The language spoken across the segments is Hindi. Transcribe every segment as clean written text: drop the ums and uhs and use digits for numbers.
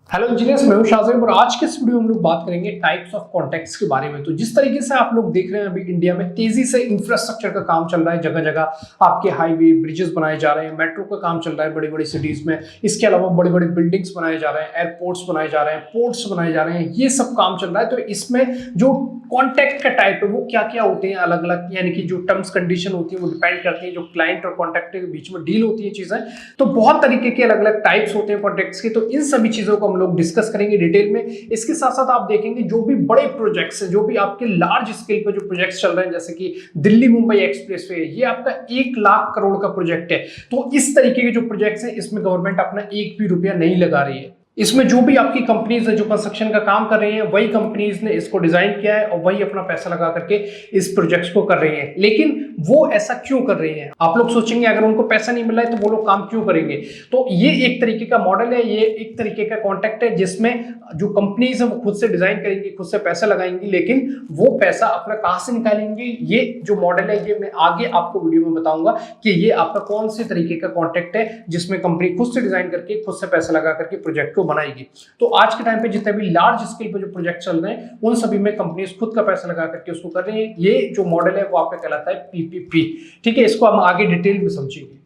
हेलो इंजीनियर्स, मैं हूं शाहज़ेब और आज के इस वीडियो में हम लोग बात करेंगे टाइप्स ऑफ कॉन्ट्रैक्ट्स के बारे में। तो जिस तरीके से आप लोग देख रहे हैं अभी इंडिया में तेजी से इंफ्रास्ट्रक्चर का काम चल रहा है, जगह जगह आपके हाईवे ब्रिजेस बनाए जा रहे हैं, मेट्रो का काम चल रहा है बड़ी बड़ी सिटीज में। इसके अलावा बड़ी बड़ी बिल्डिंग्स बनाए जा रहे हैं, एयरपोर्ट्स बनाए जा रहे हैं, पोर्ट्स बनाए जा रहे हैं, ये सब काम चल रहा है। तो इसमें जो कॉन्ट्रैक्ट का टाइप है वो क्या क्या होते हैं अलग अलग, यानी कि जो टर्म्स कंडीशन होती है वो डिपेंड करती है, जो क्लाइंट और कॉन्ट्रैक्ट के बीच में डील होती है चीजें। तो बहुत तरीके के अलग अलग टाइप्स होते हैं कॉन्ट्रैक्ट्स के। तो इन सभी चीजों को हम लोग डिस्कस करेंगे डिटेल में। इसके साथ साथ आप देखेंगे जो भी बड़े प्रोजेक्ट्स हैं, जो भी आपके लार्ज स्केल पे जो प्रोजेक्ट्स चल रहे हैं, जैसे कि दिल्ली मुंबई एक्सप्रेसवे, ये आपका 1 लाख करोड़ का प्रोजेक्ट है। तो इस तरीके के जो प्रोजेक्ट्स हैं इसमें गवर्नमेंट अपना एक भी रुपया नहीं लगा रही है। इसमें जो भी आपकी कंपनीज है जो कंस्ट्रक्शन का काम कर रही हैं, वही कंपनीज ने इसको डिजाइन किया है और वही अपना पैसा लगा करके इस प्रोजेक्ट्स को कर रही हैं। लेकिन वो ऐसा क्यों कर रही हैं? आप लोग सोचेंगे अगर उनको पैसा नहीं मिल रहा है तो वो लोग काम क्यों करेंगे? तो ये एक तरीके का मॉडल है, ये एक तरीके का कॉन्ट्रैक्ट है जिसमें जो कंपनीज है वो खुद से डिजाइन करेंगी, खुद से पैसा लगाएंगी, लेकिन वो पैसा अपना कहां से निकालेंगे, ये जो मॉडल है ये मैं आगे आपको वीडियो में बताऊंगा कि ये आपका कौन से तरीके का कॉन्ट्रैक्ट है जिसमें कंपनी खुद से डिजाइन करके खुद से पैसा लगा करके प्रोजेक्ट को बनाएगी। तो आज के टाइम पे जितने भी लार्ज स्केल पे जो प्रोजेक्ट चल रहे हैं उन सभी में कंपनीज खुद का पैसा लगा करके उसको कर रही हैं। ये जो मॉडल है वो आपका कहलाता है पीपीपी। ठीक है, इसको हम आगे डिटेल में समझेंगे।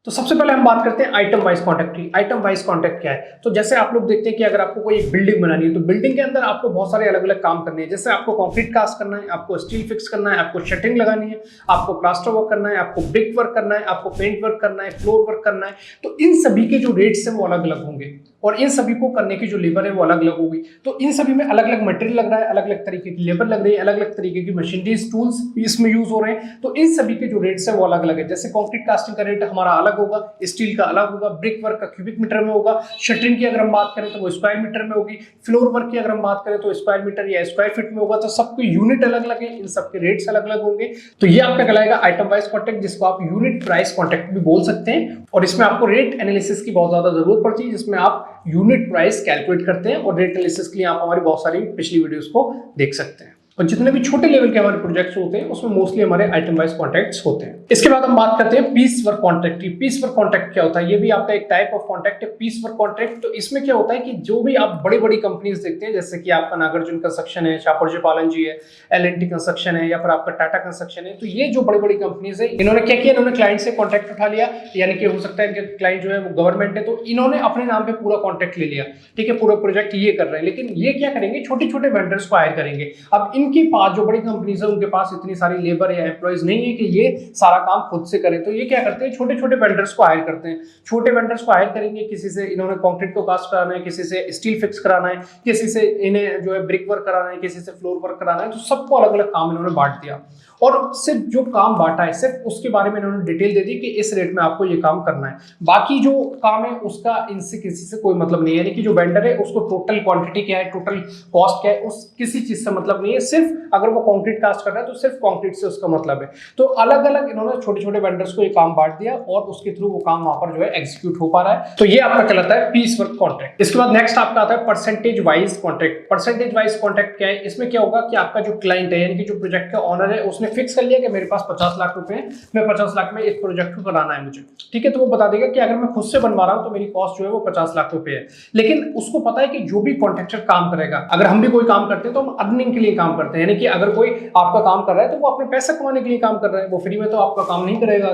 तो सबसे पहले हम बात करते हैं आइटम वाइज कॉन्ट्रैक्ट की। आइटम वाइज कॉन्ट्रैक्ट क्या है? तो जैसे आप लोग देखते हैं कि अगर आपको कोई एक बिल्डिंग बनानी है तो बिल्डिंग के अंदर आपको बहुत सारे अलग अलग काम करने हैं। जैसे आपको कंक्रीट कास्ट करना है, आपको स्टील फिक्स करना है, आपको शटरिंग लगानी है, आपको प्लास्टर वर्क करना है, आपको ब्रिक वर्क करना है, आपको पेंट वर्क करना है, फ्लोर वर्क करना है। तो इन सभी के जो रेट्स हैं वो अलग अलग होंगे और इन सभी को करने की जो लेबर है वो अलग अलग होगी। तो इन सभी में अलग अलग मटेरियल लग रहा है, अलग अलग तरीके की लेबर लग रही है, अलग अलग तरीके की मशीनरीज टूल्स इसमें यूज हो रहे हैं। तो इन सभी के जो रेट्स है वो अलग अलग है। जैसे कंक्रीट कास्टिंग का रेट हमारा अलग होगा, स्टील का अलग होगा, ब्रिक वर्क का क्यूबिक मीटर में होगा, शटरिंग की अगर हम बात करें तो वो स्क्वायर मीटर में होगी, फ्लोर वर्क की अगर हम बात करें तो स्क्वायर मीटर या स्क्वायर फीट में होगा। तो सबके यूनिट अलग अलग है, इन सबके रेट्स अलग अलग होंगे। तो ये आपका कहलाएगा आइटम वाइज कॉन्ट्रैक्ट, जिसको आप यूनिट प्राइस कॉन्ट्रैक्ट भी बोल सकते हैं। और इसमें आपको रेट एनालिसिस की बहुत ज्यादा जरूरत पड़ती है, जिसमें आप यूनिट प्राइस कैलकुलेट करते हैं। और रेट एनालिसिस के लिए आप हमारी बहुत सारी पिछली वीडियोस को देख सकते हैं। और जितने भी छोटे लेवल के हमारे प्रोजेक्ट्स होते हैं उसमें मोस्टली हमारे आइटम वाइज कॉन्ट्रैक्ट्स होते हैं। इसके बाद हम बात करते हैं पीस वर्क कॉन्ट्रैक्ट की। पीस वर्क कॉन्ट्रैक्ट क्या होता है? ये भी आपका एक टाइप ऑफ कॉन्ट्रैक्ट है, पीस वर्क कॉन्ट्रैक्ट। तो इसमें क्या होता है कि जो भी आप बड़ी बड़ी कंपनीज देखते हैं, जैसे कि आपका नागार्जुन कंस्ट्रक्शन है, शाहपुर पालन जी है, एल&टी कंस्ट्रक्शन है, या फिर आपका टाटा कंस्ट्रक्शन है। तो ये जो बड़ी बड़ी कंपनीज है, इन्होंने क्या किया, इन्होंने क्लाइंट से कॉन्ट्रैक्ट उठा लिया, यानी कि हो सकता है कि क्लाइंट जो है वो गवर्नमेंट है, तो इन्होंने अपने नाम पे पूरा कॉन्ट्रैक्ट ले लिया। ठीक है, पूरा प्रोजेक्ट ये कर रहे हैं, लेकिन ये क्या करेंगे, छोटे छोटे वेंडर्स को हायर करेंगे। अब इनके पास जो बड़ी कंपनीज है उनके पास इतनी सारी लेबर या एम्प्लॉइज नहीं है कि ये सारा काम खुद से करें। तो ये क्या करते हैं, छोटे छोटे वेंडर्स को हायर करते हैं। छोटे वेंडर्स को हायर करेंगे, किसी से इन्होंने कंक्रीट को कास्ट कराना है, किसी से स्टील फिक्स कराना है, किसी से इन्हें जो है ब्रिक वर्क कराना है, किसी से फ्लोर वर्क कराना है। तो सबको अलग अलग काम इन्होंने बांट दिया और सिर्फ जो काम बांटा है सिर्फ उसके बारे में इन्होंने डिटेल दे दी कि इस रेट में आपको ये काम करना है। बाकी जो काम है उसका इनसे किसी से कोई मतलब नहीं है, यानी कि जो वेंडर है उसको टोटल क्वांटिटी क्या है, टोटल कॉस्ट क्या है, उस किसी चीज से मतलब नहीं है। सिर्फ अगर वो कंक्रीट कास्ट कर रहा है तो सिर्फ कंक्रीट से उसका मतलब है। तो अलग अलग इन्होंने छोटे छोटे वेंडर्स को ये काम बांट दिया और उसके थ्रू वो काम वहां पर जो है एग्जीक्यूट हो पा रहा है। तो ये आपका कहलाता है पीस वर्क कॉन्ट्रैक्ट। इसके बाद नेक्स्ट आपका आता है percentage wise contract. Percentage wise contract क्या है? इसमें क्या होगा कि आपका जो क्लाइंट है, यानी कि जो प्रोजेक्ट का ऑनर है, उसने फिक्स कर लिया कि मेरे पास 50 लाख रुपए हैं, मैं 50 लाख में एक प्रोजेक्ट को बनाना है मुझे। ठीक है, तो वो बता देगा कि अगर मैं खुद से बनवा रहा हूं तो मेरी कॉस्ट जो है वो 50 लाख रुपए है। लेकिन उसको पता है कि जो भी कॉन्ट्रैक्टर काम करेगा, अगर हम भी कोई काम करते हैं तो हम अर्निंग के लिए काम करते हैं, यानी कि अगर कोई आपका काम कर रहा है तो वो अपने पैसा कमाने के लिए काम कर रहा है, वो फ्री में तो आपका काम नहीं करेगा।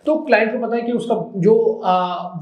तो क्लाइंट को पता है कि उसका जो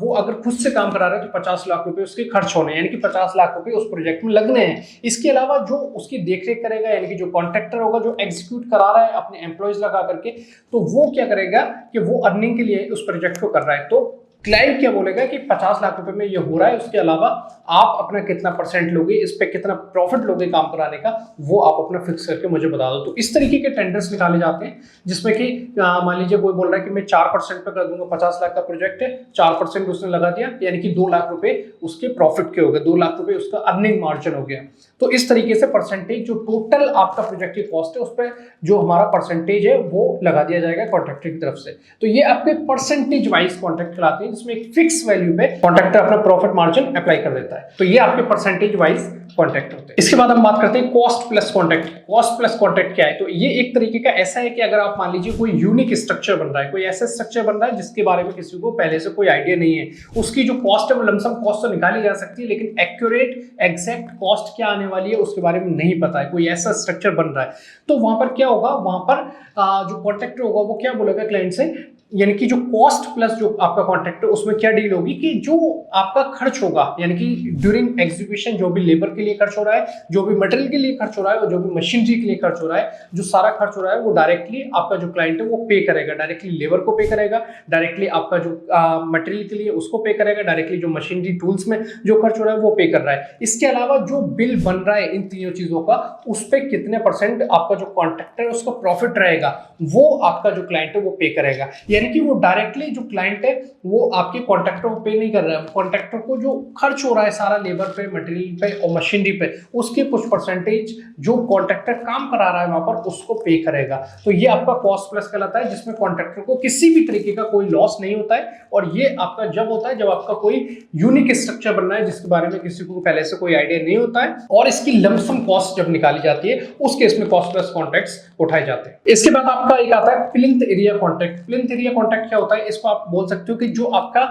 वो अगर खुद से काम करा रहा है तो 50 लाख रुपए उसके खर्च होने हैं, यानी कि 50 लाख रुपए उस प्रोजेक्ट में लगने हैं। इसके अलावा जो उसकी देखरेख करेगा, यानी कि जो कॉन्ट्रैक्टर होगा, जो एग्जीक्यूट करा रहा है अपने एम्प्लॉइज लगा करके, तो वो क्या करेगा कि वो अर्निंग के लिए उस प्रोजेक्ट को कर रहा है। तो क्लाइंट क्या बोलेगा कि 50 लाख रुपए में ये हो रहा है, उसके अलावा आप अपना कितना परसेंट लोगे, इस पे कितना प्रॉफिट लोगे काम कराने का, वो आप अपना फिक्स करके मुझे बता दो। तो इस तरीके के टेंडर्स निकाले जाते हैं जिसमें कि मान लीजिए कोई बोल रहा है कि मैं 4% पे कर दूंगा, 50 लाख का प्रोजेक्ट है, 4% उसने लगा दिया, यानी कि 2 लाख रुपए उसके प्रॉफिट के हो गए, 2 लाख रुपए उसका अर्निंग मार्जिन हो गया। तो इस तरीके से परसेंटेज जो टोटल आपका प्रोजेक्ट की कॉस्ट है उस पर जो हमारा परसेंटेज है वो लगा दिया जाएगा कॉन्ट्रैक्टर की तरफ से। तो ये आपके परसेंटेज वाइज कॉन्ट्रैक्ट कराते हैं। है जिसमें एक फिक्स वैल्यू पे कॉन्ट्रैक्टर अपना प्रॉफिट मार्जिन अप्लाई कर देता है। तो ये आपके परसेंटेज वाइज कॉन्ट्रैक्ट होते हैं। इसके बाद हम बात करते हैं cost plus contract. Cost plus contract क्या है? तो ये एक तरीके का ऐसा है कि अगर आप मान लीजिए कोई यूनिक स्ट्रक्चर बन रहा है, कोई ऐसा स्ट्रक्चर बन रहा है जिसके बारे में किसी को पहले से कोई आइडिया नहीं है, उसकी जो कॉस्ट है वो लमसम कॉस्ट तो निकाली जा सकती है, लेकिन एक्यूरेट एग्जैक्ट कॉस्ट क्या आने वाली है उसके बारे में नहीं पता है, कोई ऐसा स्ट्रक्चर बन रहा है, तो वहां पर क्या होगा, वहां पर जो कॉन्ट्रैक्टर होगा वो क्या बोलेगा क्लाइंट से, यानी कि जो कॉस्ट प्लस जो आपका कॉन्ट्रैक्ट है उसमें क्या डील होगी कि जो आपका खर्च होगा, यानी कि ड्यूरिंग एग्जीक्यूशन जो भी लेबर के लिए खर्च हो रहा है, जो भी मटेरियल के लिए खर्च हो रहा है और जो भी मशीनरी के लिए खर्च हो रहा है, जो सारा खर्च हो रहा है वो डायरेक्टली आपका जो क्लाइंट है वो पे करेगा, डायरेक्टली लेबर को पे करेगा, डायरेक्टली आपका जो मटेरियल के लिए उसको पे करेगा, डायरेक्टली जो मशीनरी टूल्स में जो खर्च हो रहा है वो पे कर रहा है। इसके अलावा जो बिल बन रहा है इन तीनों चीजों का, उस पर कितने परसेंट आपका जो कॉन्ट्रैक्टर है उसका प्रॉफिट रहेगा वो आपका जो क्लाइंट है वो पे करेगा। यानी कि वो डायरेक्टली जो क्लाइंट है वो आपके कॉन्ट्रैक्टर को पे नहीं कर रहा है, कॉन्ट्रैक्टर को जो खर्च हो रहा है सारा लेबर पे, मटेरियल पे और मशीनरी पे, उसके कुछ परसेंटेज जो कॉन्ट्रैक्टर काम करा रहा है वहां पर उसको पे करेगा। तो ये आपका कॉस्ट प्लस कहलाता है, जिसमें कॉन्ट्रैक्टर को किसी भी तरीके का कोई लॉस नहीं होता है। और ये आपका जब होता है जब आपका कोई यूनिक स्ट्रक्चर बनना है जिसके बारे में किसी को पहले से कोई आइडिया नहीं होता है और इसकी लमसम कॉस्ट जब निकाली जाती है उस केस में कॉस्ट प्लस कॉन्ट्रैक्ट्स उठाए जाते हैं। इसके बाद आपका एक आता है plinth area contract. Plinth area contract क्या होता है? इसको आप बोल सकते हो कि जो आपका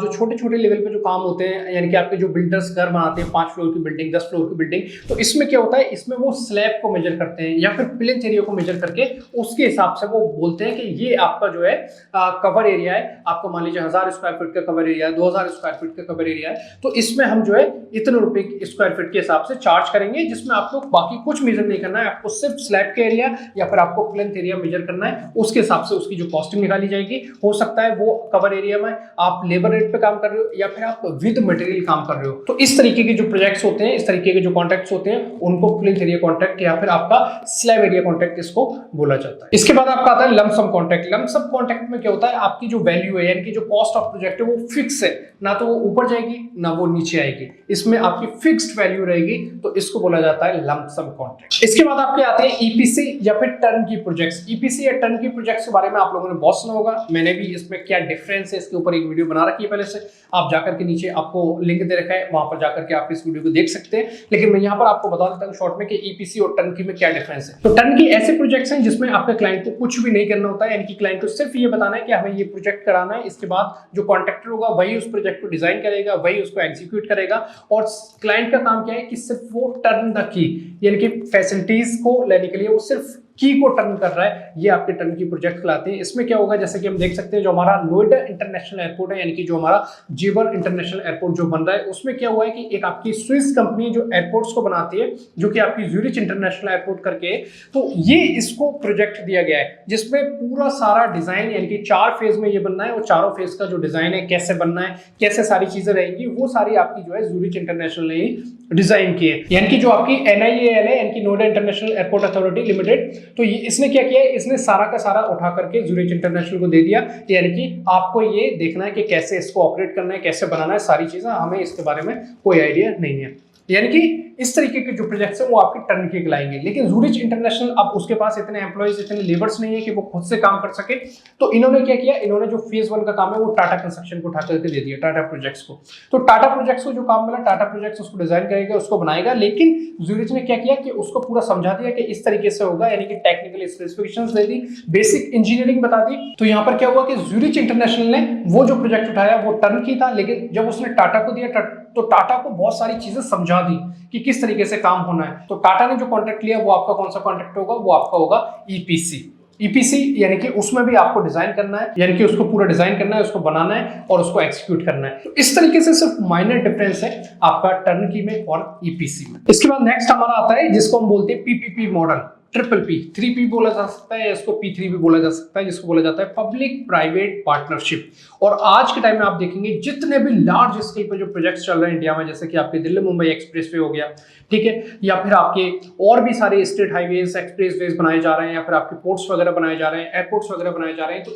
जो छोटे छोटे लेवल पे जो काम होते हैं, यानी कि आपके जो बिल्डर्स घर बनाते हैं 5 फ्लोर की बिल्डिंग, 10 फ्लोर की बिल्डिंग, तो इसमें क्या होता है, इसमें वो स्लैब को मेजर करते हैं या फिर प्लिंथ एरिया को मेजर करके उसके हिसाब से वो बोलते हैं कि ये आपका जो है कवर एरिया है, आपको मान लीजिए 1000 स्क्वायर फीट का कवर एरिया है, 2000 स्क्वायर फीट का कवर एरिया है, तो इसमें हम जो है इतने रुपए स्क्वायर फीट के हिसाब से चार्ज करेंगे, जिसमें आपको बाकी कुछ मेजर नहीं करना है, आपको सिर्फ स्लैब के एरिया या फिर आपको प्लिंथ एरिया मेजर करना है, उसके हिसाब से उसकी जो कॉस्टिंग निकाली जाएगी। हो सकता है वो कवर एरिया में आप लेबर रेट पे काम कर रहे हो या फिर आप विद मटेरियल काम कर रहे हो। तो इस तरीके के जो प्रोजेक्ट्स होते हैं, इस तरीके के जो कॉन्ट्रैक्ट्स होते हैं, उनको प्लिंथ एरिया कॉन्ट्रैक्ट या फिर आपका स्लैब एरिया कॉन्ट्रैक्ट इसको बोला जाता है। इसके बाद आपका आता है लंप सम कॉन्ट्रैक्ट। लंप सम कॉन्ट्रैक्ट में क्या होता है, आपकी जो वैल्यू है यानी कि जो कॉस्ट ऑफ प्रोजेक्ट है वो फिक्स है, ना तो वो ऊपर जाएगी ना वो नीचे आएगी, इसमें आपकी फिक्स्ड वैल्यू रहेगी, तो इसको बोला जाता है लंप सम कॉन्ट्रैक्ट। इसके बाद आपके आते हैं ईपीसी या फिर टर्नकी प्रोजेक्ट्स। ईपीसी या टर्नकी प्रोजेक्ट्स के बारे में आप लोगों ने बहुत सुना होगा, मैंने भी इसमें क्या डिफरेंस है इसके ऊपर एक वीडियो बना रखी है पहले से, आप जाकर के नीचे आपको लिंक दे रखा है, वहां पर जाकर के आप इस वीडियो को देख सकते हैं। लेकिन मैं यहाँ पर आपको बता देता हूँ शॉर्ट में कि ईपीसी और टर्नकी में क्या डिफरेंस है। तो टर्नकी ऐसे प्रोजेक्ट्स हैं जिसमें आपके क्लाइंट को कुछ भी नहीं करना होता है, यानी कि क्लाइंट को सिर्फ ये बताना है कि हमें ये प्रोजेक्ट कराना है, इसके बाद जो कॉन्ट्रैक्टर होगा वही उस प्रोजेक्ट को डिजाइन करेगा, वही उसको एग्जीक्यूट करेगा, और क्लाइंट का काम क्या है कि सिर्फ वो टर्न द की, यानी कि फैसिलिटीज को लेने के लिए वो सिर्फ की को टर्न कर रहा है, ये आपके टर्न की प्रोजेक्ट कहलाते हैं। इसमें क्या होगा, जैसे कि हम देख सकते हैं जो हमारा नोएडा इंटरनेशनल एयरपोर्ट है, यानी कि जो हमारा जेवर इंटरनेशनल एयरपोर्ट जो बन रहा है, उसमें क्या हुआ है कि एक आपकी स्विस कंपनी जो एयरपोर्ट्स को बनाती है, जो कि आपकी ज्यूरिच इंटरनेशनल एयरपोर्ट करके, तो ये इसको प्रोजेक्ट दिया गया है जिसमें पूरा सारा डिजाइन, यानी कि 4 फेज में ये बनना है, और चारों फेज का जो डिजाइन है, कैसे बनना है, कैसे सारी चीजें रहेंगी, वो सारी आपकी जो है ज्यूरिच इंटरनेशनल ने डिजाइन की है। यानी कि जो आपकी NIAL है, यानी कि Noida international airport authority limited, तो ये इसने क्या किया है, इसने सारा का सारा उठा करके ज्यूरिच इंटरनेशनल को दे दिया, यानी कि आपको ये देखना है कि कैसे इसको ऑपरेट करना है, कैसे बनाना है, सारी चीजें हमें इसके बारे में कोई आइडिया नहीं है। यानी कि इस तरीके के जो प्रोजेक्ट्स हैं वो आपके टर्नकी कहलाएंगे। लेकिन ज्यूरिच इंटरनेशनल, अब उसके पास इतने एम्प्लॉइज, इतने लेबर्स नहीं है कि वो खुद से काम कर सके, तो इन्होंने क्या किया, इन्होंने जो फेज 1 का काम है वो टाटा कंस्ट्रक्शन को उठा करके दे दिया, टाटा प्रोजेक्ट्स को। तो टाटा प्रोजेक्ट्स को जो काम मिला, टाटा प्रोजेक्ट्स उसको डिजाइन करेगा, उसको बनाएगा, लेकिन ज्यूरिच ने क्या किया कि उसको पूरा समझा दिया कि इस तरीके से होगा, यानी कि टेक्निकल स्पेसिफिकेशंस दे दी, बेसिक इंजीनियरिंग बता दी। तो यहाँ पर क्या हुआ कि ज्यूरिच इंटरनेशनल ने वो जो प्रोजेक्ट उठाया वो टर्नकी था, लेकिन जब उसने टाटा को दिया तो टाटा को बहुत सारी चीजें समझा दी कि किस तरीके से काम होना है। तो टाटा ने जो कॉन्ट्रैक्ट लिया वो आपका कौन सा कॉन्ट्रैक्ट होगा, वो आपका होगा ईपीसी, यानी कि उसमें भी आपको डिजाइन करना है, यानी कि उसको पूरा डिजाइन करना है, उसको बनाना है और उसको एक्सिक्यूट करना है। तो इस तरीके से सिर्फ माइनर डिफरेंस है आपका टर्नकी में और ईपीसी में। इसके बाद नेक्स्ट हमारा आता है जिसको हम बोलते हैं PPP model, triple P, 3P बोला जा सकता है, इसको P3 भी बोला जा सकता है, जिसको बोला जाता है पब्लिक प्राइवेट पार्टनरशिप। और आज के टाइम में आप देखेंगे जितने भी लार्ज स्केल पे जो प्रोजेक्ट्स चल रहे हैं इंडिया में, जैसे कि आपके दिल्ली मुंबई एक्सप्रेसवे हो गया, ठीक है, या फिर आपके और भी सारे स्टेट हाईवेज, एक्सप्रेसवेज बनाए जा रहे हैं, या फिर आपके पोर्ट्स वगैरह बनाए जा रहे हैं, एयरपोर्ट्स वगैरह बनाए जा रहे हैं। तो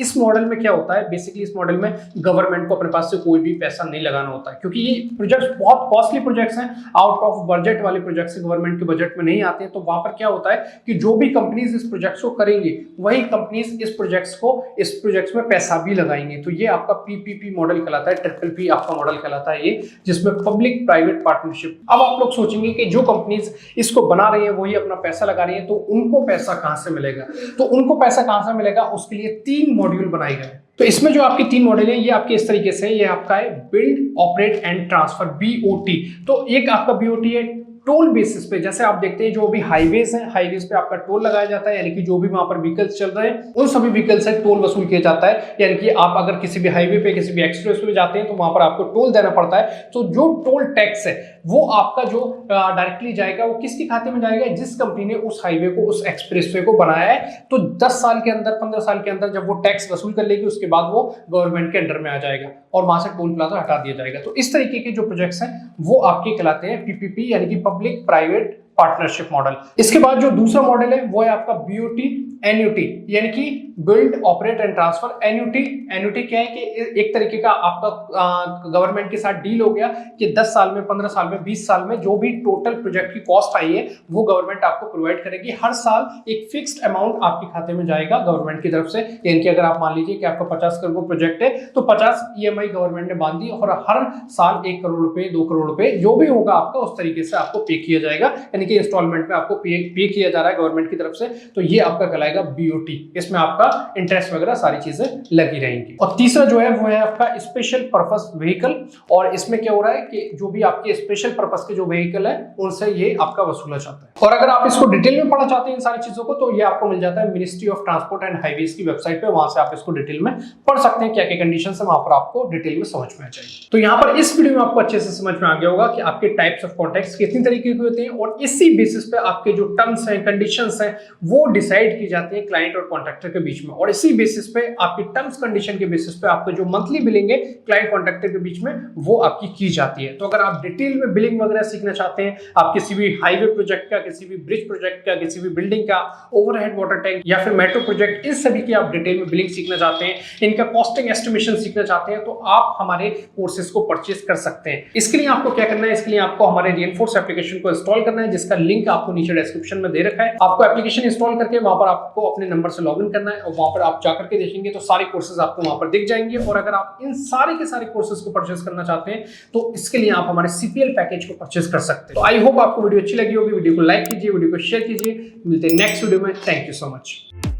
इस मॉडल में क्या होता है, बेसिकली इस मॉडल में गवर्नमेंट को अपने पास से कोई भी पैसा नहीं लगाना होता है, क्योंकि ये प्रोजेक्ट्स बहुत कॉस्टली प्रोजेक्ट्स हैं, आउट ऑफ बजट वाले प्रोजेक्ट्स गवर्नमेंट के बजट में नहीं आते हैं। तो वहां पर क्या होता है है कि जो भी कंपनीज इस प्रोजेक्ट्स को करेंगी वही कंपनीज इस प्रोजेक्ट्स में पैसा भी लगाएंगे। तो ये आपका पीपीपी मॉडल कहलाता है, ट्रिपल पी आपका मॉडल कहलाता है ये, जिसमें पब्लिक प्राइवेट पार्टनरशिप। अब आप लोग सोचेंगे कि जो कंपनीज इसको बना रही है वही अपना पैसा लगा रही है, तो उनको पैसा कहां से मिलेगा? तो उनको पैसा कहां से मिलेगा, उसके लिए 3 मॉड्यूल बनाए गए। तो इसमें जो आपके 3 मॉडल हैं ये आपके इस तरीके से, ये आपका है build operate and transfer, BOT. तो एक आपका बीओटी है टोल बेसिस पे, जैसे आप देखते हैं जो भी हाईवेज हैं, हाईवेज पे आपका टोल लगाया जाता है, यानी कि जो भी वहां पर व्हीकल्स चल रहे हैं उन सभी व्हीकल से टोल वसूल किया जाता है। यानी कि आप अगर किसी भी हाईवे पे किसी भी एक्सप्रेस पे जाते हैं तो वहां पर आपको टोल देना पड़ता है। तो जो टोल टैक्स है वो आपका जो डायरेक्टली जाएगा वो किसके खाते में जाएगा? जिस कंपनी ने उस हाईवे को, उस एक्सप्रेसवे को बनाया है। तो 10 साल के अंदर, 15 साल के अंदर जब वो टैक्स वसूल कर लेगी उसके बाद वो गवर्नमेंट के अंडर में आ जाएगा और वहां से टोल प्लाजा हटा दिया जाएगा। तो इस तरीके के जो प्रोजेक्ट्स हैं वो आपके कहलाते हैं पीपीपी, यानी कि पब्लिक प्राइवेट पार्टनरशिप मॉडल। इसके बाद जो दूसरा मॉडल है वो है आपका बीओटी एन्युटी, यानी कि build operate and transfer. Annuity क्या है कि एक तरीके का आपका गवर्नमेंट के साथ डील हो गया कि 10 साल में, 15 साल में, 20 साल में जो भी टोटल प्रोजेक्ट की कॉस्ट आई है वो गवर्नमेंट आपको प्रोवाइड करेगी। हर साल एक फिक्स्ड अमाउंट आपके खाते में जाएगा गवर्नमेंट की तरफ से। यानी कि अगर आप मान लीजिए कि आपका 50 करोड़ प्रोजेक्ट है तो 50 ईएमआई गवर्नमेंट ने बांध दी और हर साल 1 करोड़ रुपए, 2 करोड़ रुपए जो भी होगा आपका उस तरीके से आपको पे किया जाएगा, यानी कि इंस्टॉलमेंट में आपको पे किया जा रहा है गवर्नमेंट की तरफ से। तो ये आपका कहलाएगा बीओटी। इसमें आपका इंटरेस्ट वगैरह सारी चीजें लगी रहेंगी। और तीसरा जो है वो है आपका स्पेशल पर्पस व्हीकल। और इसमें क्या हो रहा है कि जो भी आपके स्पेशल पर्पस के जो व्हीकल है उनसे ये आपका वसूला जाता है। और अगर आप इसको डिटेल में पढ़ना चाहते हैं इन सारी चीजों को तो ये आपको मिल जाता है ministry of transport and highways की वेबसाइट पे। वहां से आप इसको डिटेल में पढ़ सकते हैं, क्या क्या कंडीशन है वहां पर आपको डिटेल में समझ में आ जाएगी। तो यहाँ पर इस वीडियो में आपको अच्छे से समझ में आ गया होगा कि आपके टाइप्स ऑफ कॉन्ट्रैक्ट्स कितनी तरीके के होते हैं और इसी बेसिस पे आपके जो टर्म्स हैं, कंडीशंस हैं वो डिसाइड की जाती है क्लाइंट और कॉन्ट्रैक्टर के बीच में। और इसी बेसिस पे आपकी टर्म्स कंडीशन के बेसिस पे आपको जो मंथली बिलिंग है क्लाइंट कॉन्ट्रैक्टर के बीच में वो आपकी की जाती है। तो अगर आप डिटेल में बिलिंग वगैरह सीखना चाहते हैं, आप किसी भी हाईवे प्रोजेक्ट का, किसी भी ब्रिज प्रोजेक्ट का, किसी भी बिल्डिंग का, ओवरहेड वाटर टैंक या फिर मेट्रो प्रोजेक्ट, इन सभी की आप डिटेल में बिलिंग सीखना चाहते हैं, इनका कॉस्टिंग एस्टिमेशन सीखना चाहते हैं, तो आप हमारे कोर्सेज को परचेज कर सकते हैं। इसके लिए आपको क्या करना है, इसके लिए आपको हमारे रेनफोर्स एप्लीकेशन को इंस्टॉल करना है, जिसका लिंक आपको नीचे डिस्क्रिप्शन में दे रखा है। आपको एप्लीकेशन इंस्टॉल करके वहां पर आपको अपने नंबर से लॉगिन करना है और वहां पर आप जाकर के देखेंगे तो सारे कोर्सेज आपको वहां पर दिख जाएंगे। और अगर आप इन सारे के सारे कोर्सेज को परचेज करना चाहते हैं तो इसके लिए आप हमारे सीपीएल पैकेज को परचेज कर सकते हैं। तो आई होप आपको वीडियो अच्छी लगी होगी। वीडियो को लाइक कीजिए, वीडियो को शेयर कीजिए। मिलते हैं नेक्स्ट वीडियो में। Thank you so much.